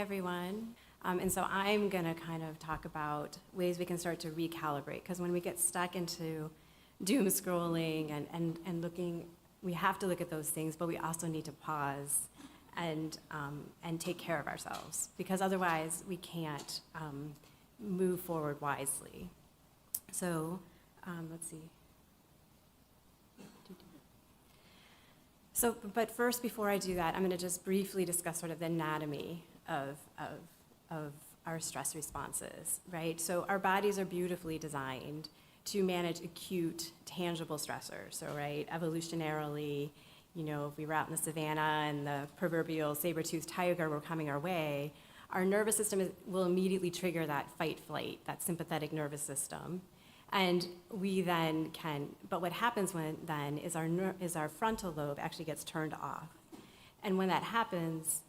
everyone. And so I'm going to kind of talk about ways we can start to recalibrate, because when we get stuck into doom scrolling and looking, we have to look at those things, but we also need to pause and take care of ourselves, because otherwise we can't move forward wisely. So let's see. So, but first, before I do that, I'm going to just briefly discuss sort of the anatomy of our stress responses, right? So our bodies are beautifully designed to manage acute, tangible stressors. So, right, evolutionarily, if we were out in the savannah and the proverbial saber-toothed tiger were coming our way, our nervous system will immediately trigger that fight-flight, that sympathetic nervous system. And we then but what happens then is our frontal lobe actually gets turned off. And when that happens,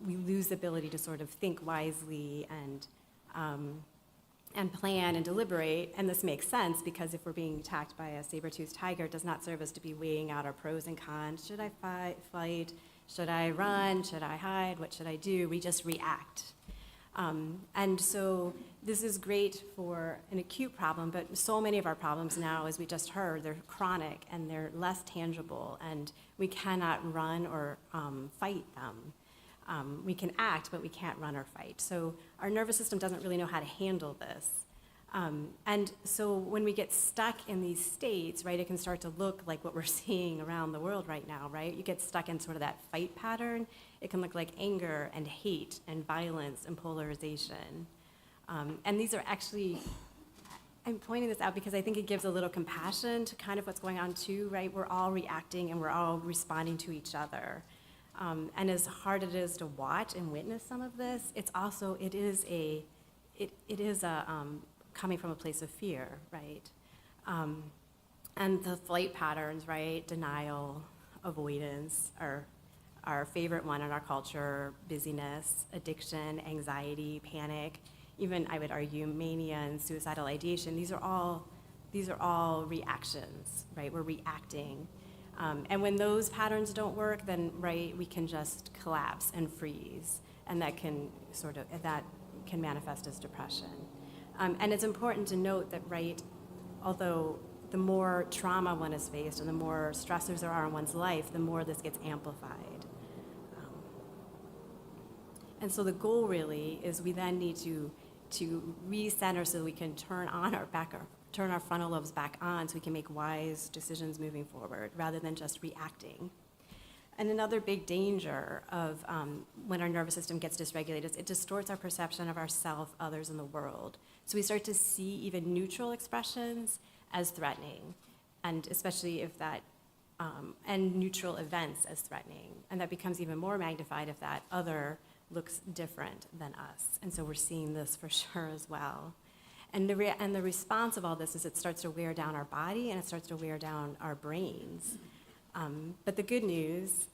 we lose the ability to sort of think wisely and plan and deliberate. And this makes sense, because if we're being attacked by a saber-toothed tiger, it does not serve us to be weighing out our pros and cons. Should I fight? Should I run? Should I hide? What should I do? We just react. And so this is great for an acute problem, but so many of our problems now, as we just heard, they're chronic and they're less tangible, and we cannot run or fight them. We can act, but we can't run or fight. So our nervous system doesn't really know how to handle this. And so when we get stuck in these states, right, it can start to look like what we're seeing around the world right now, right? You get stuck in sort of that fight pattern. It can look like anger and hate and violence and polarization. And these are actually, I'm pointing this out because I think it gives a little compassion to kind of what's going on too, right? We're all reacting and we're all responding to each other. And as hard it is to watch and witness some of this, it is coming from a place of fear, right? And the flight patterns, right? Denial, avoidance are our favorite one in our culture. Busyness, addiction, anxiety, panic, even I would argue mania and suicidal ideation. These are all reactions, right? We're reacting. And when those patterns don't work, then, right, we can just collapse and freeze, and that can manifest as depression. And it's important to note that, right, although the more trauma one is faced and the more stressors there are in one's life, the more this gets amplified. And so the goal really is we then need to recenter so that we can turn our frontal lobes back on, so we can make wise decisions moving forward rather than just reacting. And another big danger of when our nervous system gets dysregulated is it distorts our perception of ourself, others, and the world. So we start to see even neutral expressions as threatening, and especially if that, and neutral events as threatening. And that becomes even more magnified if that other looks different than us. And so we're seeing this for sure as well. And the response of all this is it starts to wear down our body and it starts to wear down our brains. But the good news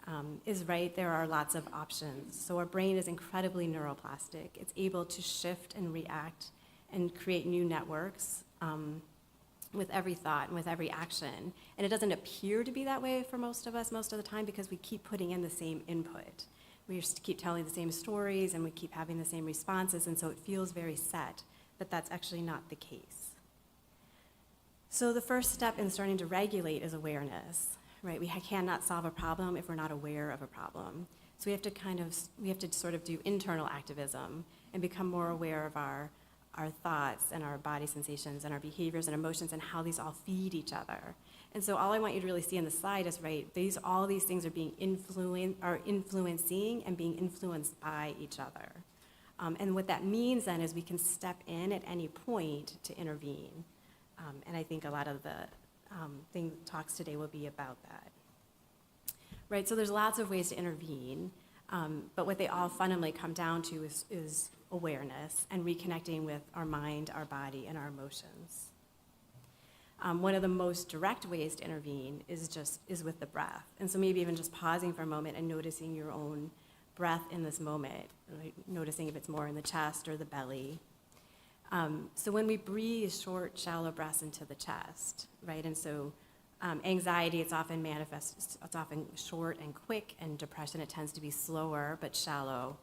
is, right, there are lots of options. So our brain is incredibly neuroplastic. It's able to shift and react and create new networks with every thought and with every action. And it doesn't appear to be that way for most of us most of the time, because we keep putting in the same input. We just keep telling the same stories and we keep having the same responses, and so it feels very set. But that's actually not the case. So the first step in starting to regulate is awareness, right? We cannot solve a problem if we're not aware of a problem. So we have to sort of do internal activism and become more aware of our thoughts and our body sensations and our behaviors and emotions and how these all feed each other. And so all I want you to really see on the slide is, right, all these things are being influencing and being influenced by each other. And what that means then is we can step in at any point to intervene. And I think a lot of the talks today will be about that. Right, so there's lots of ways to intervene, but what they all fundamentally come down to is awareness and reconnecting with our mind, our body, and our emotions. One of the most direct ways to intervene is with the breath. And so maybe even just pausing for a moment and noticing your own breath in this moment, right? Noticing if it's more in the chest or the belly. So when we breathe short, shallow breaths into the chest, right? And so anxiety, it's often short and quick, and depression, it tends to be slower but shallow.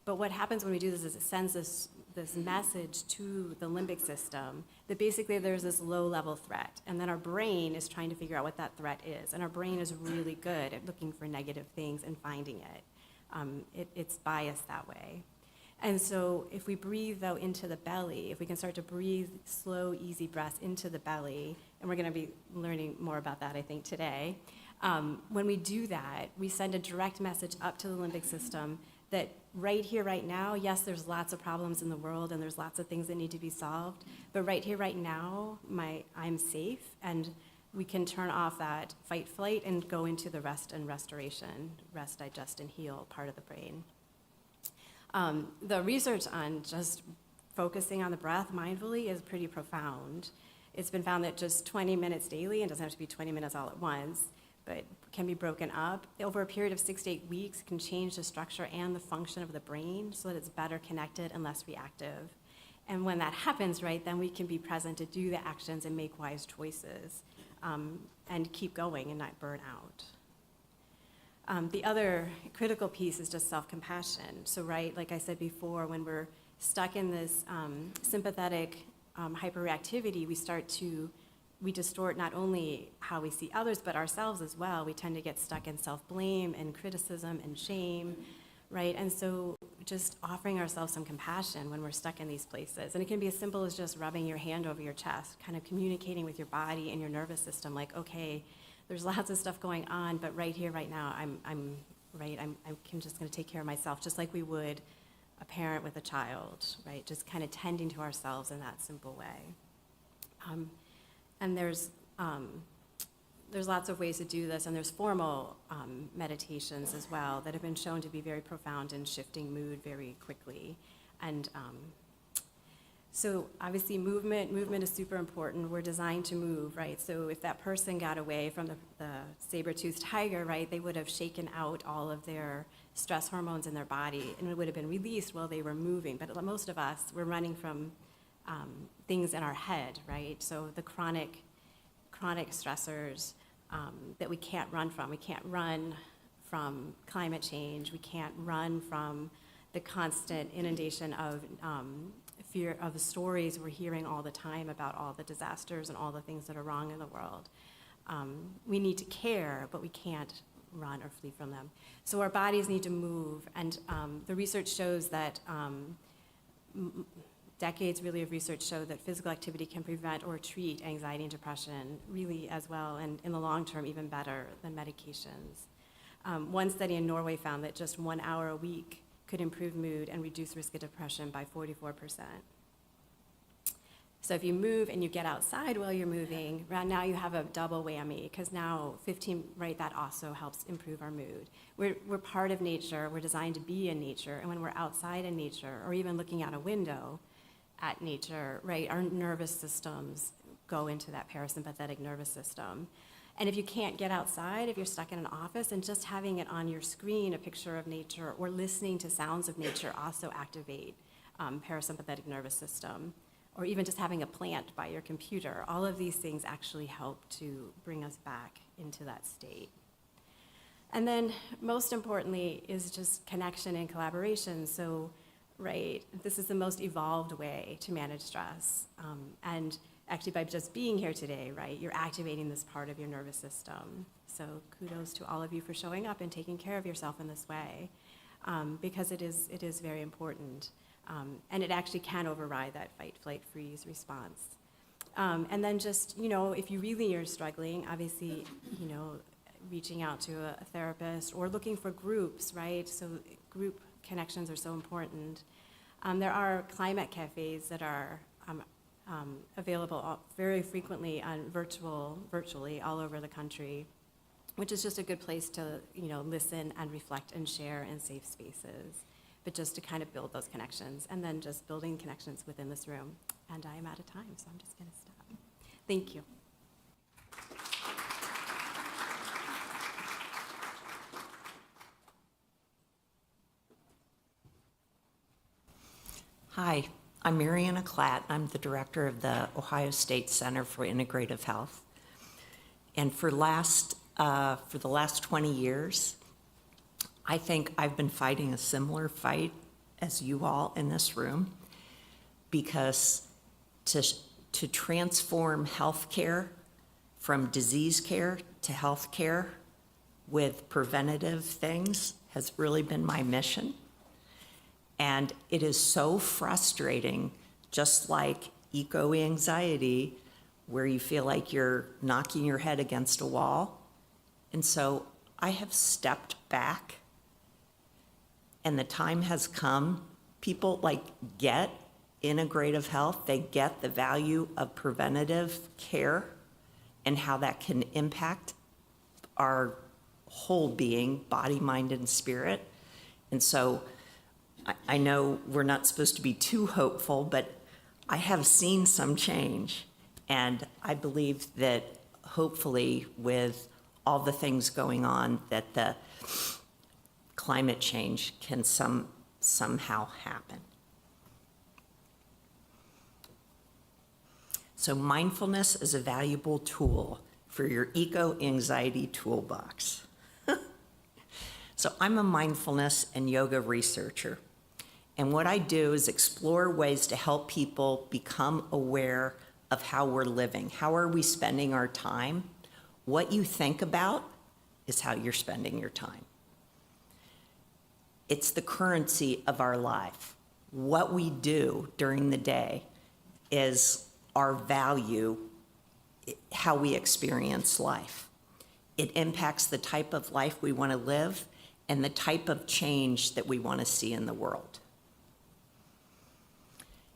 But what happens when we do this is it sends this message to the limbic system that basically there's this low-level threat, and then our brain is trying to figure out what that threat is, and our brain is really good at looking for negative things and finding it. It's biased that way. And so if we breathe, though, into the belly, if we can start to breathe slow, easy breaths into the belly, and we're going to be learning more about that, I think, today. When we do that, we send a direct message up to the limbic system that right here, right now, yes, there's lots of problems in the world and there's lots of things that need to be solved, but right here, right now, I'm safe, and we can turn off that fight, flight, and go into the rest and restoration, rest, digest, and heal part of the brain. The research on just focusing on the breath mindfully is pretty profound. It's been found that just 20 minutes daily, and doesn't have to be 20 minutes all at once, but can be broken up over a period of 6 to 8 weeks, can change the structure and the function of the brain so that it's better connected and less reactive. And when that happens, right, then we can be present to do the actions and make wise choices, and keep going and not burn out. The other critical piece is just self-compassion. So, right, like I said before, when we're stuck in this sympathetic hyperreactivity, we distort not only how we see others, but ourselves as well. We tend to get stuck in self-blame and criticism and shame, right? And so just offering ourselves some compassion when we're stuck in these places. And it can be as simple as just rubbing your hand over your chest, kind of communicating with your body and your nervous system, like, okay, there's lots of stuff going on, but right here, right now, I'm just gonna take care of myself, just like we would a parent with a child, right? Just kind of tending to ourselves in that simple way. And there's lots of ways to do this, and there's formal meditations as well that have been shown to be very profound in shifting mood very quickly. And so obviously movement is super important. We're designed to move, right? So if that person got away from the saber-toothed tiger, right, they would have shaken out all of their stress hormones in their body, and it would have been released while they were moving. But most of us, we're running from things in our head, right? So the chronic stressors that we can't run from. We can't run from climate change. We can't run from the constant inundation of fear of the stories we're hearing all the time about all the disasters and all the things that are wrong in the world. We need to care, but we can't run or flee from them. So our bodies need to move, and the research shows that decades really of research show that physical activity can prevent or treat anxiety and depression really as well, and in the long term even better than medications. One study in Norway found that just 1 hour a week could improve mood and reduce risk of depression by 44%. So if you move and you get outside while you're moving, right now you have a double whammy, because now 15, right, that also helps improve our mood. We're part of nature, we're designed to be in nature, and when we're outside in nature, or even looking out a window at nature, right, our nervous systems go into that parasympathetic nervous system. And if you can't get outside, if you're stuck in an office, and just having it on your screen, a picture of nature, or listening to sounds of nature also activate parasympathetic nervous system, or even just having a plant by your computer, all of these things actually help to bring us back into that state. And then most importantly is just connection and collaboration. So, right, this is the most evolved way to manage stress. And actually by just being here today, right, you're activating this part of your nervous system. So kudos to all of you for showing up and taking care of yourself in this way, because it is very important. And it actually can override that fight, flight, freeze response. And then just, if you really are struggling, obviously, reaching out to a therapist or looking for groups, right? So group connections are so important. There are climate cafes that are available very frequently on virtually all over the country, which is just a good place to, listen and reflect and share in safe spaces, but just to kind of build those connections, and then just building connections within this room. And I am out of time, so I'm just gonna stop. Thank you. Hi, I'm Maryanna Klatt. I'm the director of the Ohio State Center for Integrative Health. And for the last 20 years, I think I've been fighting a similar fight as you all in this room, because to transform healthcare from disease care to healthcare with preventative things has really been my mission. And it is so frustrating, just like eco-anxiety, where you feel like you're knocking your head against a wall. And so I have stepped back, and the time has come. People get integrative health, they get the value of preventative care and how that can impact our whole being, body, mind, and spirit. And so I know we're not supposed to be too hopeful, but I have seen some change. And I believe that hopefully with all the things going on, that the climate change can somehow happen. So mindfulness is a valuable tool for your eco-anxiety toolbox. So I'm a mindfulness and yoga researcher. And what I do is explore ways to help people become aware of how we're living. How are we spending our time? What you think about is how you're spending your time. It's the currency of our life. What we do during the day is our value, how we experience life. It impacts the type of life we want to live and the type of change that we want to see in the world.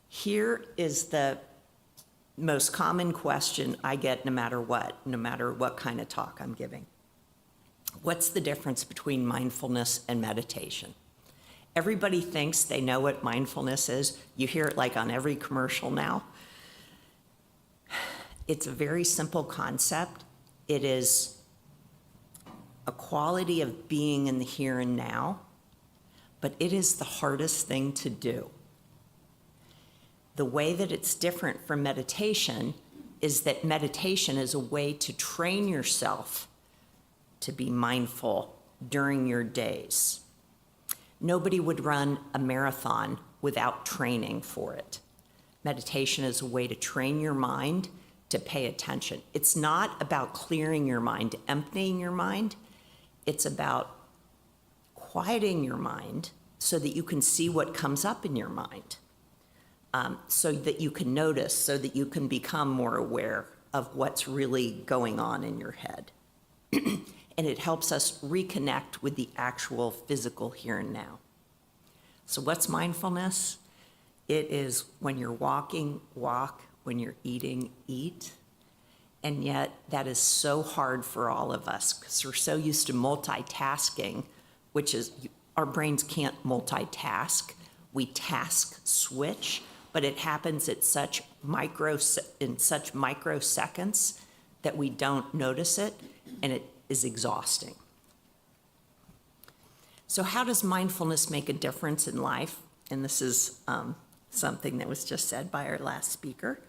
Here is the most common question I get no matter what kind of talk I'm giving. What's the difference between mindfulness and meditation? Everybody thinks they know what mindfulness is. You hear it on every commercial now. It's a very simple concept. It is a quality of being in the here and now, but it is the hardest thing to do. The way that it's different from meditation is that meditation is a way to train yourself to be mindful during your days. Nobody would run a marathon without training for it. Meditation is a way to train your mind to pay attention. It's not about clearing your mind, emptying your mind. It's about quieting your mind so that you can see what comes up in your mind, so that you can notice, so that you can become more aware of what's really going on in your head. And it helps us reconnect with the actual physical here and now. So what's mindfulness? It is when you're walking, walk, when you're eating, eat. And yet that is so hard for all of us because we're so used to multitasking, which is, our brains can't multitask. We task switch, but it happens at such microseconds that we don't notice it, and it is exhausting. So how does mindfulness make a difference in life? And this is something that was just said by our last speaker.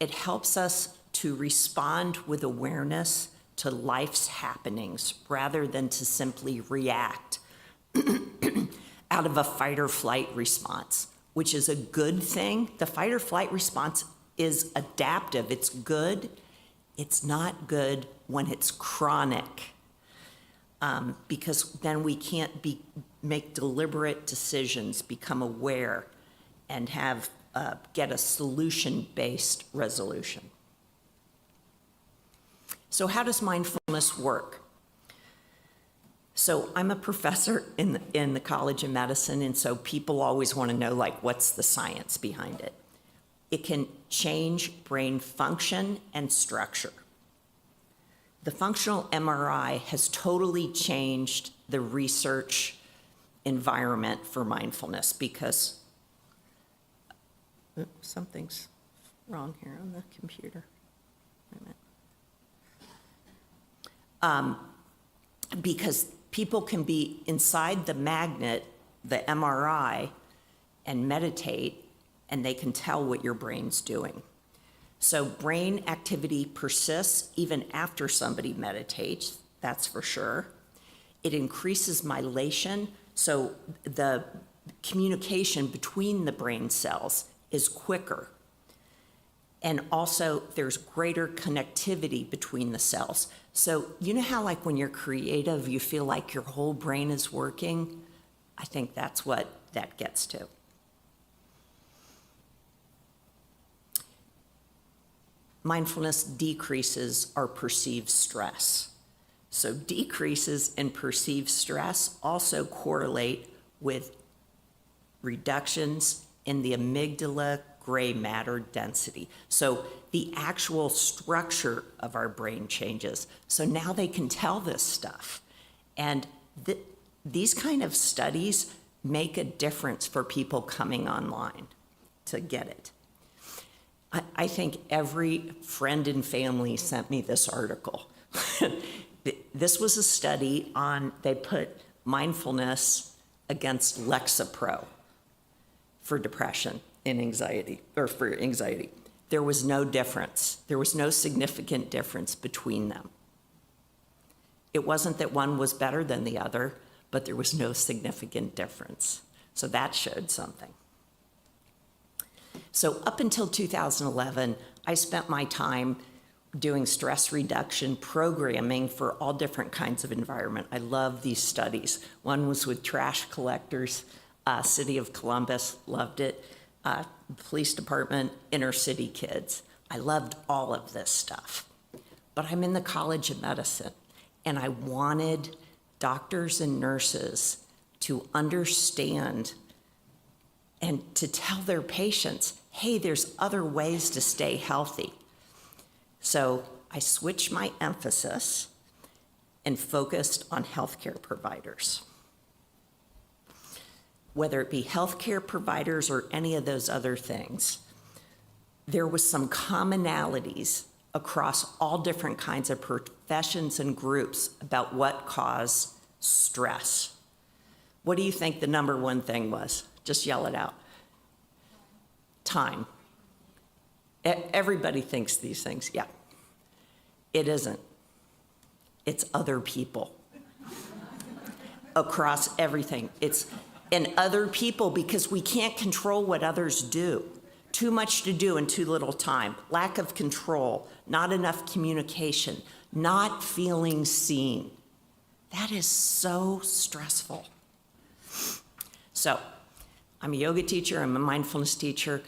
It helps us to respond with awareness to life's happenings rather than to simply react out of a fight or flight response, which is a good thing. The fight or flight response is adaptive. It's good. It's not good when it's chronic, because then we can't make deliberate decisions, become aware, and get a solution-based resolution. So how does mindfulness work? So I'm a professor in the College of Medicine, and so people always want to know, what's the science behind it? It can change brain function and structure. The functional MRI has totally changed the research environment for mindfulness because something's wrong here on the computer. Wait a minute. Because people can be inside the magnet, the MRI, and meditate, and they can tell what your brain's doing. So brain activity persists even after somebody meditates, that's for sure. It increases myelination, so communication between the brain cells is quicker. And also, there's greater connectivity between the cells. So you know how like when you're creative, you feel like your whole brain is working? I think that's what that gets to. Mindfulness decreases our perceived stress. So decreases in perceived stress also correlate with reductions in the amygdala gray matter density. So the actual structure of our brain changes. So now they can tell this stuff. And these kind of studies make a difference for people coming online to get it. I think every friend and family sent me this article. This was a study on, they put mindfulness against Lexapro for depression and anxiety, or for anxiety. There was no difference. There was no significant difference between them. It wasn't that one was better than the other, but there was no significant difference. So that showed something. So up until 2011, I spent my time doing stress reduction programming for all different kinds of environment. I love these studies. One was with trash collectors, City of Columbus, loved it. Police department, inner city kids. I loved all of this stuff. But I'm in the College of Medicine, and I wanted doctors and nurses to understand and to tell their patients, hey, there's other ways to stay healthy. So I switched my emphasis and focused on healthcare providers. Whether it be healthcare providers or any of those other things, there was some commonalities across all different kinds of professions and groups about what caused stress. What do you think the number one thing was? Just yell it out. Time. Everybody thinks these things. Yeah. It isn't. It's other people. Across everything. It's and other people, because we can't control what others do. Too much to do in too little time. Lack of control. Not enough communication. Not feeling seen. That is so stressful. So, I'm a yoga teacher, I'm a mindfulness teacher.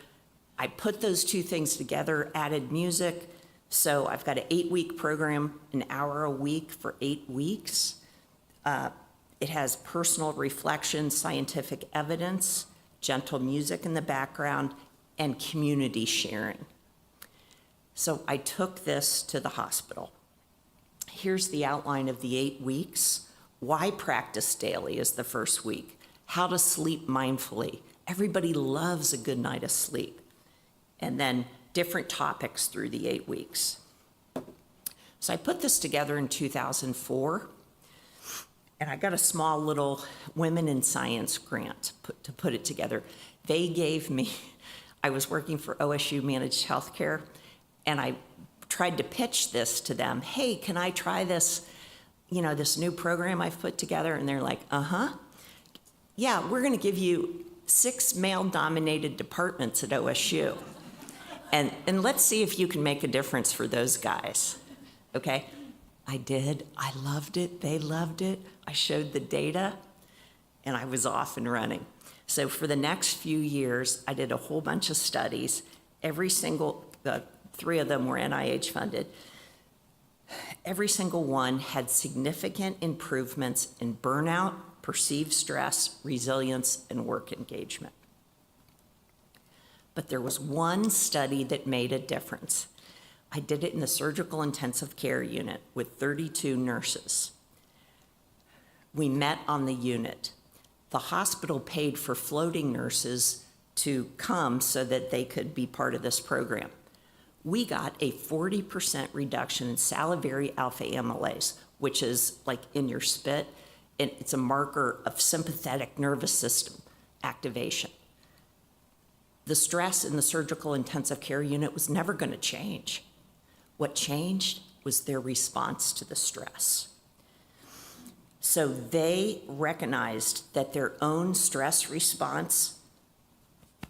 I put those two things together, added music. So I've got an 8-week program, an hour a week for 8 weeks. It has personal reflection, scientific evidence, gentle music in the background, and community sharing. So I took this to the hospital. Here's the outline of the 8 weeks. Why practice daily is the first week. How to sleep mindfully. Everybody loves a good night of sleep. And then different topics through the 8 weeks. So I put this together in 2004, and I got a small little Women in Science grant to put it together. They gave me, I was working for OSU Managed Healthcare, and I tried to pitch this to them. Hey, can I try this, this new program I've put together? And they're like, yeah, we're gonna give you 6 male-dominated departments at OSU. And let's see if you can make a difference for those guys, okay? I did, I loved it, they loved it. I showed the data, and I was off and running. So for the next few years, I did a whole bunch of studies. Every single, 3 of them were NIH funded. Every single one had significant improvements in burnout, perceived stress, resilience, and work engagement. But there was one study that made a difference. I did it in the surgical intensive care unit with 32 nurses. We met on the unit. The hospital paid for floating nurses to come so that they could be part of this program. We got a 40% reduction in salivary alpha amylase, which is like in your spit, and it's a marker of sympathetic nervous system activation. The stress in the surgical intensive care unit was never going to change. What changed was their response to the stress. So they recognized that their own stress response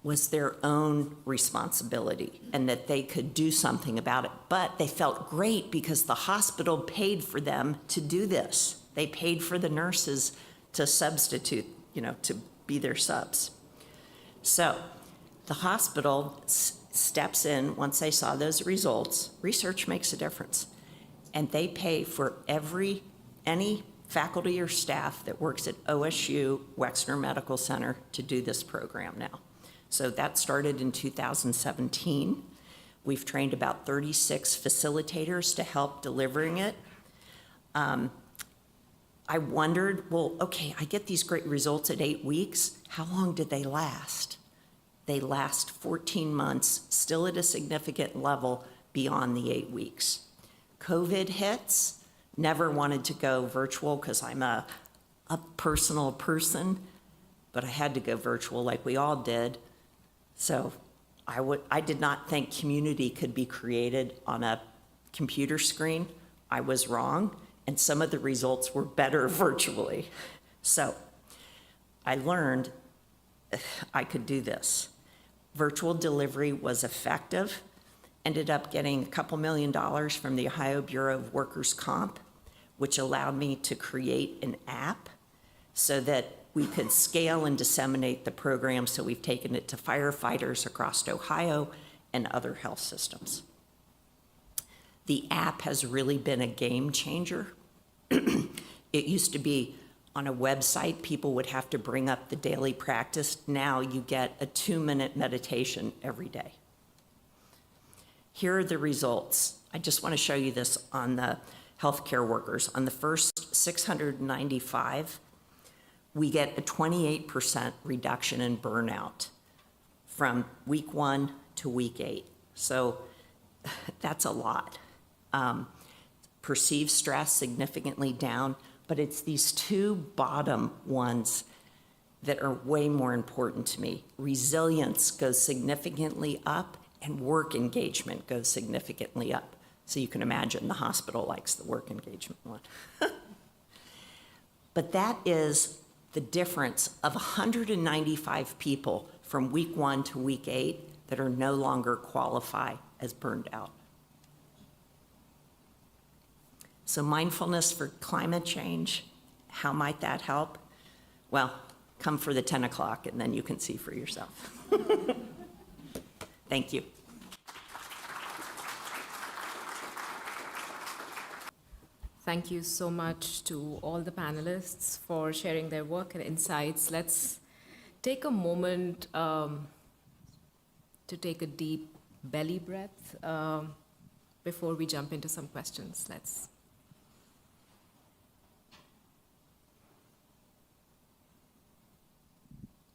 was their own responsibility and that they could do something about it. But they felt great because the hospital paid for them to do this. They paid for the nurses to substitute, to be their subs. So the hospital steps in once they saw those results. Research makes a difference. And they pay for any faculty or staff that works at OSU Wexner Medical Center to do this program now. So that started in 2017. We've trained about 36 facilitators to help delivering it. I wondered, well, okay, I get these great results at 8 weeks. How long did they last? They last 14 months, still at a significant level beyond the 8 weeks. COVID hits, never wanted to go virtual because I'm a personal person, but I had to go virtual like we all did. So I did not think community could be created on a computer screen. I was wrong, and some of the results were better virtually. So I learned I could do this. Virtual delivery was effective, ended up getting $2 million from the Ohio Bureau of Workers' Comp, which allowed me to create an app so that we could scale and disseminate the program, so we've taken it to firefighters across Ohio and other health systems. The app has really been a game changer. It used to be on a website, people would have to bring up the daily practice. Now you get a 2-minute meditation every day. Here are the results. I just want to show you this on the healthcare workers. On the first 695, we get a 28% reduction in burnout from week 1 to week 8. So that's a lot. Perceived stress significantly down, but it's these two bottom ones that are way more important to me. Resilience goes significantly up, and work engagement goes significantly up. So you can imagine the hospital likes the work engagement one. But that is the difference of 195 people from week 1 to week 8 that are no longer qualify as burned out. So mindfulness for climate change, how might that help? Well, come for the 10 o'clock and then you can see for yourself. Thank you. Thank you so much to all the panelists for sharing their work and insights. Let's take a moment to take a deep belly breath before we jump into some questions.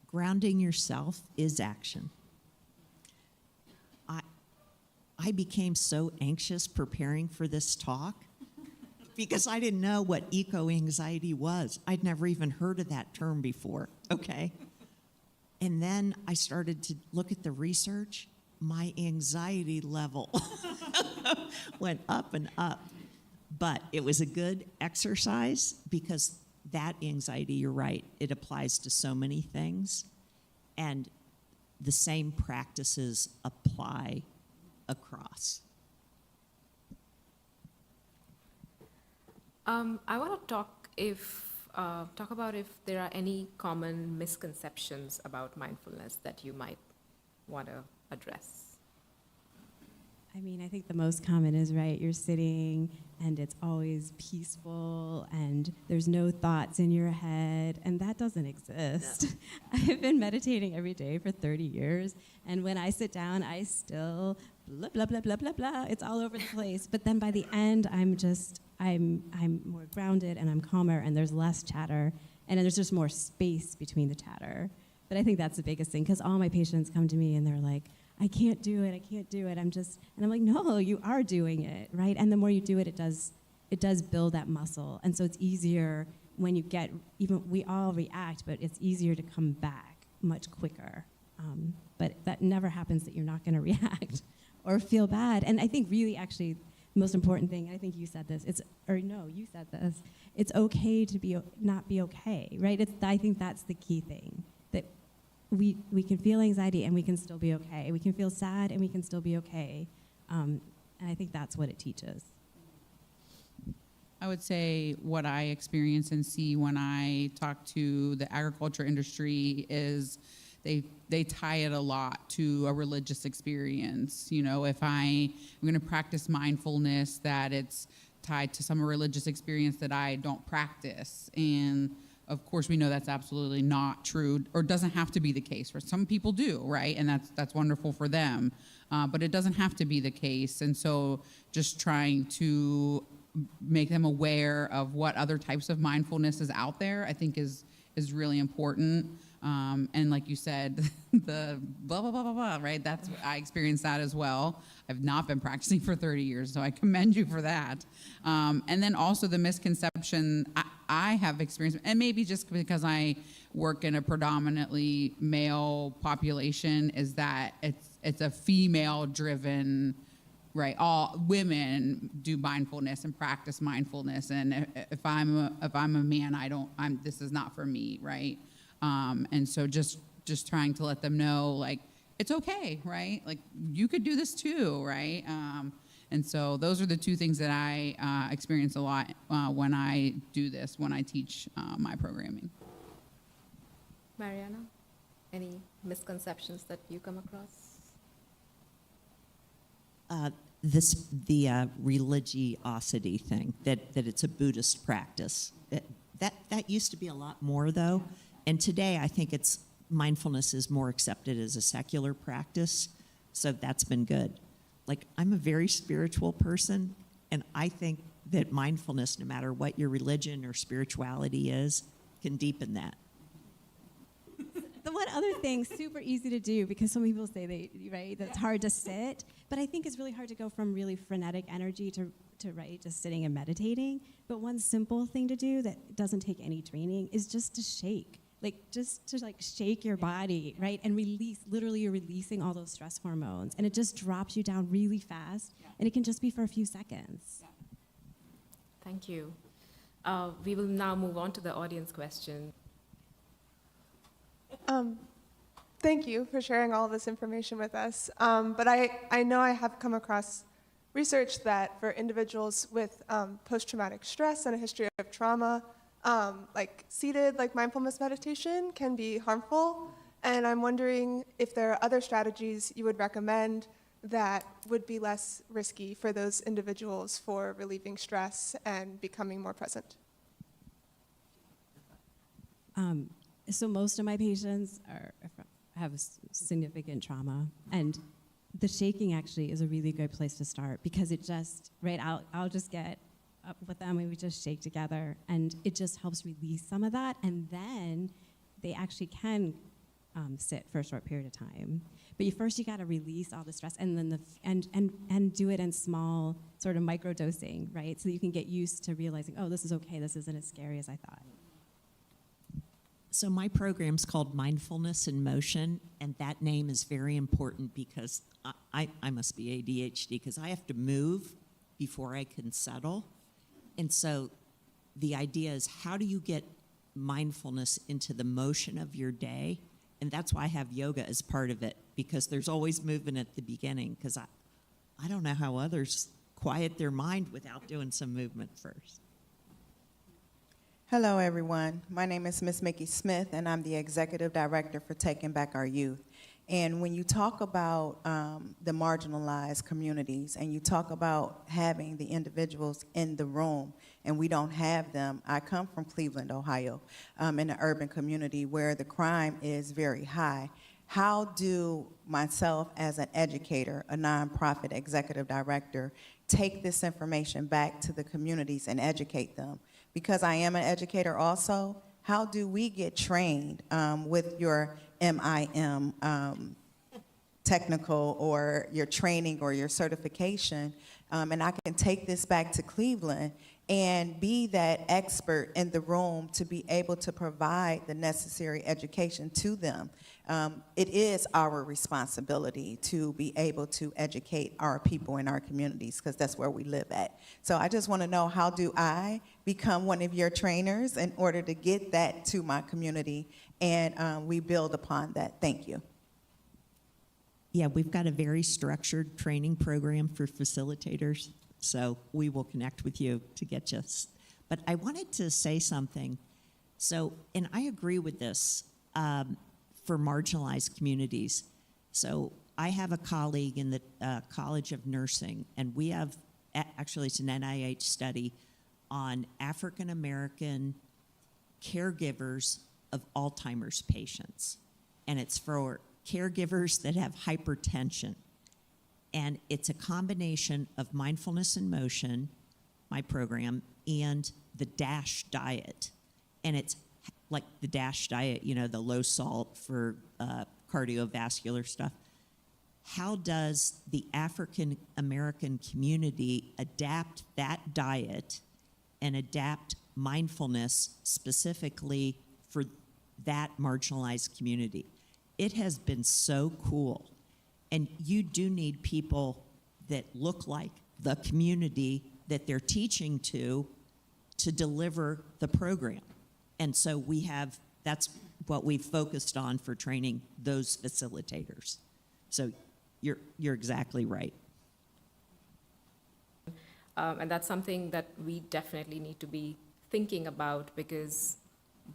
Grounding yourself is action. I became so anxious preparing for this talk because I didn't know what eco-anxiety was. I'd never even heard of that term before, okay? And then I started to look at the research. My anxiety level went up and up. But it was a good exercise because that anxiety, you're right, it applies to so many things. And the same practices apply across. I want to talk about if there are any common misconceptions about mindfulness that you might want to address. I mean, I think the most common is, right, you're sitting and it's always peaceful and there's no thoughts in your head, and that doesn't exist. No. I've been meditating every day for 30 years, and when I sit down, I still blah, blah, blah, blah, blah, blah. It's all over the place. But then by the end, I'm more grounded and I'm calmer and there's less chatter, and then there's just more space between the chatter. But I think that's the biggest thing, because all my patients come to me and they're like, I can't do it. And I'm like, no, you are doing it, right? And the more you do it, it does build that muscle. And so it's easier when you get, we all react, but it's easier to come back much quicker. But that never happens that you're not going to react or feel bad. And I think really actually most important thing, I think you said this, you said this, it's okay to not be okay, right? I think that's the key thing, that we can feel anxiety and we can still be okay. We can feel sad and we can still be okay. And I think that's what it teaches. I would say what I experience and see when I talk to the agriculture industry is they tie it a lot to a religious experience. You know, if I'm going to practice mindfulness, that it's tied to some religious experience that I don't practice. And of course, we know that's absolutely not true, or doesn't have to be the case. For some people do, right? And that's wonderful for them. But it doesn't have to be the case. And so just trying to make them aware of what other types of mindfulness is out there, I think is really important. And like you said, the blah, blah, blah, blah, blah, right? I experienced that as well. I've not been practicing for 30 years, so I commend you for that. And then also the misconception I have experienced, and maybe just because I work in a predominantly male population, is that it's a female-driven, right? All women do mindfulness and practice mindfulness, and if I'm a man, this is not for me, right? And so just trying to let them know, like, it's okay, right? Like, you could do this too, right? And so those are the two things that I experience a lot when I do this, when I teach my programming. Maryanna, any misconceptions that you come across? The religiosity thing, that it's a Buddhist practice. That used to be a lot more, though. And today, I think mindfulness is more accepted as a secular practice, so that's been good. Like, I'm a very spiritual person, and I think that mindfulness, no matter what your religion or spirituality is, can deepen that. The one other thing, super easy to do, because some people say that's hard to sit, but I think it's really hard to go from really frenetic energy to just sitting and meditating. But one simple thing to do that doesn't take any training is just to shake. Just to shake your body, right? And literally you're releasing all those stress hormones. And it just drops you down really fast. Yeah. And it can just be for a few seconds. Yeah. Thank you. We will now move on to the audience question. Thank you for sharing all this information with us. But I know I have come across research that for individuals with post-traumatic stress and a history of trauma, seated mindfulness meditation can be harmful. And I'm wondering if there are other strategies you would recommend that would be less risky for those individuals for relieving stress and becoming more present. So most of my patients have significant trauma, and the shaking actually is a really good place to start, because it just, I'll just get up with them and we just shake together, and it just helps release some of that, and then they actually can sit for a short period of time. But first you got to release all the stress, and then and do it in small sort of micro dosing, right? So that you can get used to realizing, oh, this is okay, this isn't as scary as I thought. So my program's called Mindfulness in Motion, and that name is very important because I must be ADHD, because I have to move before I can settle. And so the idea is, how do you get mindfulness into the motion of your day? And that's why I have yoga as part of it, because there's always movement at the beginning, because I don't know how others quiet their mind without doing some movement first. Hello, everyone. My name is Ms. Mickey Smith, and I'm the Executive Director for Taking Back Our Youth. And when you talk about the marginalized communities, and you talk about having the individuals in the room, and we don't have them, I come from Cleveland, Ohio, in an urban community where the crime is very high. How do myself as an educator, a nonprofit executive director, take this information back to the communities and educate them? Because I am an educator also, how do we get trained with your MIM technical or your training or your certification And I can take this back to Cleveland and be that expert in the room to be able to provide the necessary education to them. It is our responsibility to be able to educate our people in our communities, because that's where we live at. So I just want to know, how do I become one of your trainers in order to get that to my community? And we build upon that. Thank you. Yeah, we've got a very structured training program for facilitators, so we will connect with you to get you. But I wanted to say something. So, and I agree with this for marginalized communities. So I have a colleague in the College of Nursing, and we have, actually it's an NIH study on African American caregivers of Alzheimer's patients. And it's for caregivers that have hypertension. And it's a combination of mindfulness in motion, my program, and the DASH diet. And it's like the DASH diet, you know, the low salt for cardiovascular stuff. How does the African American community adapt that diet and adapt mindfulness specifically for that marginalized community? It has been so cool. And you do need people that look like the community that they're teaching to deliver the program. And so we have, that's what we've focused on for training those facilitators. So you're exactly right. And that's something that we definitely need to be thinking about, because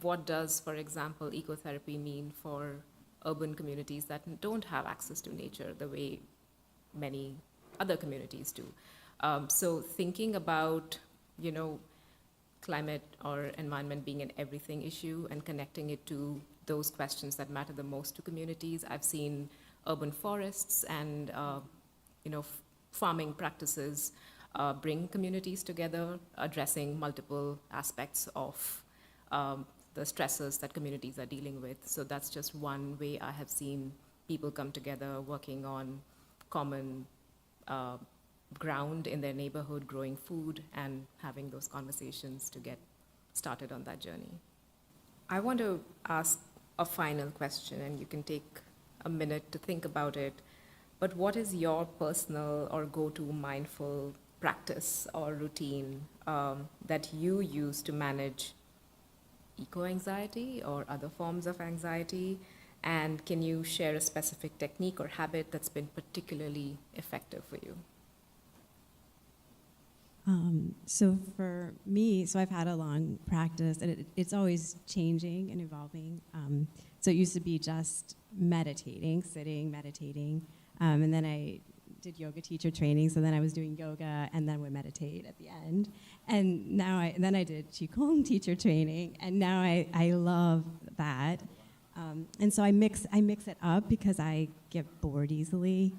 what does, for example, ecotherapy mean for urban communities that don't have access to nature the way many other communities do? So thinking about, you know, climate or environment being an everything issue and connecting it to those questions that matter the most to communities. I've seen urban forests and, you know, farming practices bring communities together, addressing multiple aspects of the stresses that communities are dealing with. So that's just one way I have seen people come together working on common ground in their neighborhood, growing food and having those conversations to get started on that journey. I want to ask a final question, and you can take a minute to think about it. But what is your personal or go-to mindful practice or routine that you use to manage eco-anxiety or other forms of anxiety? And can you share a specific technique or habit that's been particularly effective for you? So for me, so I've had a long practice, and it's always changing and evolving. So it used to be just meditating, sitting, meditating, and then I did yoga teacher training, so then I was doing yoga and then would meditate at the end. And now then I did Qigong teacher training, and now I love that. And so I mix it up because I get bored easily.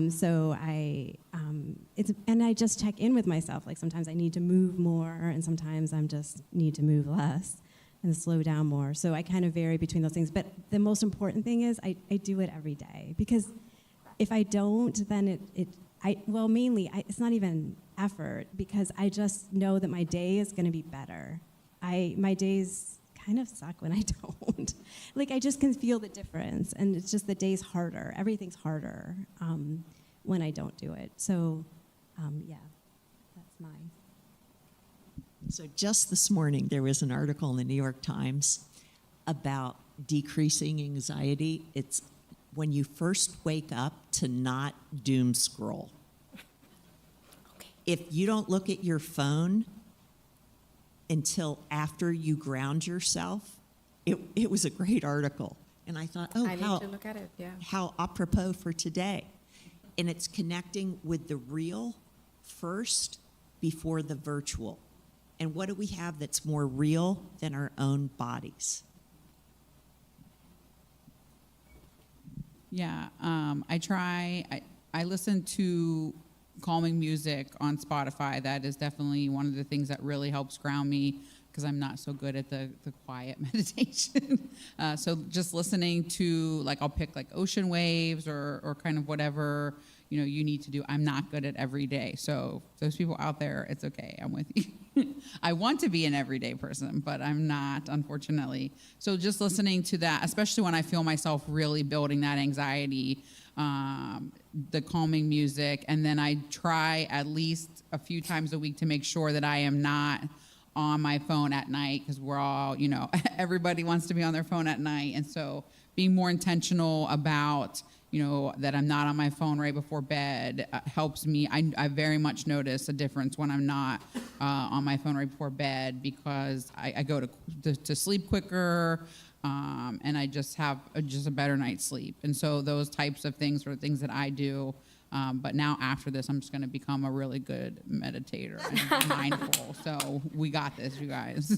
So I just check in with myself. Like sometimes I need to move more, and sometimes I'm just need to move less and slow down more. So I kind of vary between those things. But the most important thing is I do it every day, because if I don't, then it's not even effort, because I just know that my day is going to be better. My days kind of suck when I don't. Like, I just can feel the difference, and it's just the day's harder. Everything's harder when I don't do it. So, yeah, that's mine. So just this morning, there was an article in the New York Times about decreasing anxiety. It's when you first wake up to not doom scroll. Okay. If you don't look at your phone until after you ground yourself, it was a great article. And I thought, I need to look at it, yeah. how apropos for today. And it's connecting with the real first before the virtual. And what do we have that's more real than our own bodies? Yeah, I listen to calming music on Spotify. That is definitely one of the things that really helps ground me, because I'm not so good at the quiet meditation. So just listening to, like, I'll pick like ocean waves or kind of whatever, you know, you need to do. I'm not good at every day. So those people out there, it's okay. I'm with you. I want to be an everyday person, but I'm not, unfortunately. So just listening to that, especially when I feel myself really building that anxiety, the calming music, and then I try at least a few times a week to make sure that I am not on my phone at night, because we're all, you know, everybody wants to be on their phone at night. And so being more intentional about, you know, that I'm not on my phone right before bed helps me. I very much notice a difference when I'm not on my phone right before bed, because I go to sleep quicker, and I just have just a better night's sleep. And so those types of things are things that I do. But now after this, I'm just going to become a really good meditator and mindful. So we got this, you guys.